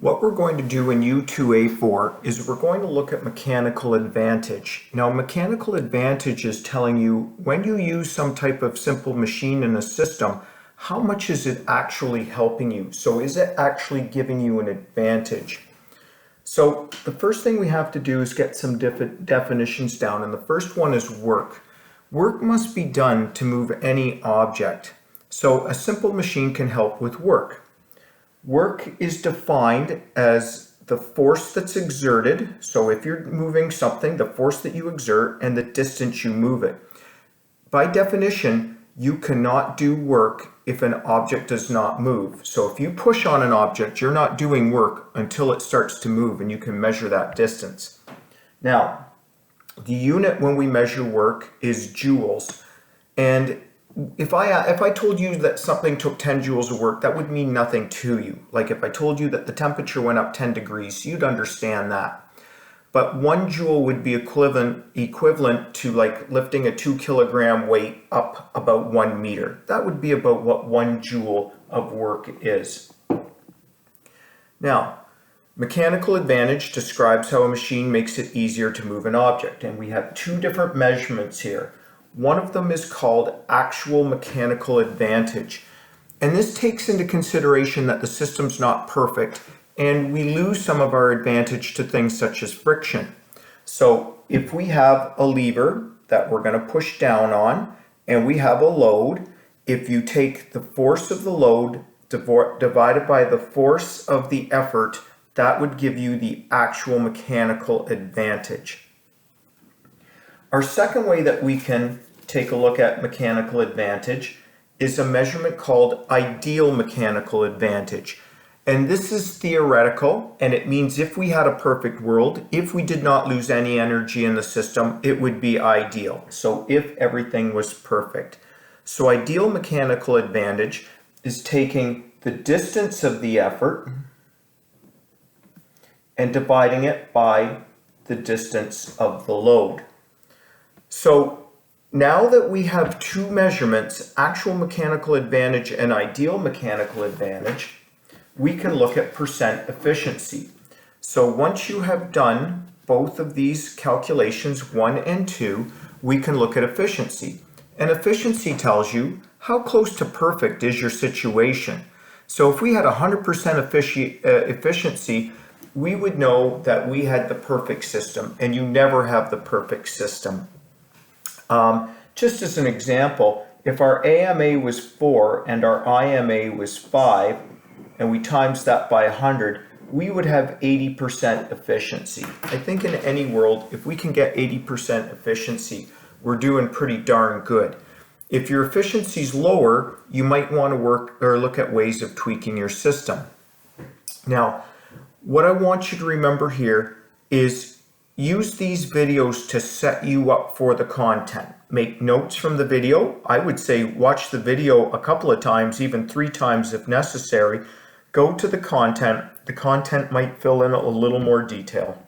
What we're going to do in U2A4 is we're going to look at mechanical advantage. Now, mechanical advantage is telling you when you use some type of simple machine in a system, how much is it actually helping you? So is it actually giving you an advantage? So the first thing we have to do is get some definitions down, and the first one is work. Work must be done to move any object. So a simple machine can help with work. Work is defined as the force that's exerted. So if you're moving something, the force that you exert and the distance you move it. By definition, you cannot do work if an object does not move. So if you push on an object, you're not doing work until it starts to move, and you can measure that distance. Now, the unit when we measure work is joules. And if I told you that something took 10 joules of work, that would mean nothing to you. Like if I told you that the temperature went up 10 degrees, you'd understand that. But 1 joule would be equivalent to like lifting a 2 kilogram weight up about 1 meter. That would be about what 1 joule of work is. Now, mechanical advantage describes how a machine makes it easier to move an object. And we have two different measurements here. One of them is called actual mechanical advantage. And this takes into consideration that the system's not perfect and we lose some of our advantage to things such as friction. So if we have a lever that we're going to push down on and we have a load, if you take the force of the load divided by the force of the effort, that would give you the actual mechanical advantage. Our second way that we can take a look at mechanical advantage is a measurement called ideal mechanical advantage. And this is theoretical, and it means if we had a perfect world, if we did not lose any energy in the system, it would be ideal. So if everything was perfect. So ideal mechanical advantage is taking the distance of the effort and dividing it by the distance of the load. So now that we have two measurements, actual mechanical advantage and ideal mechanical advantage, we can look at percent efficiency. So once you have done both of these calculations, 1 and 2, we can look at efficiency. And efficiency tells you how close to perfect is your situation. So if we had 100% efficiency, we would know that we had the perfect system, and you never have the perfect system. Just as an example, if our AMA was 4 and our IMA was 5, and we times that by 100, we would have 80% efficiency. I think in any world, if we can get 80% efficiency, we're doing pretty darn good. If your efficiency is lower, you might want to work or look at ways of tweaking your system. Now, what I want you to remember here is use these videos to set you up for the content. Make notes from the video. I would say watch the video a couple of times, even 3 times if necessary. Go to the content. The content might fill in a little more detail.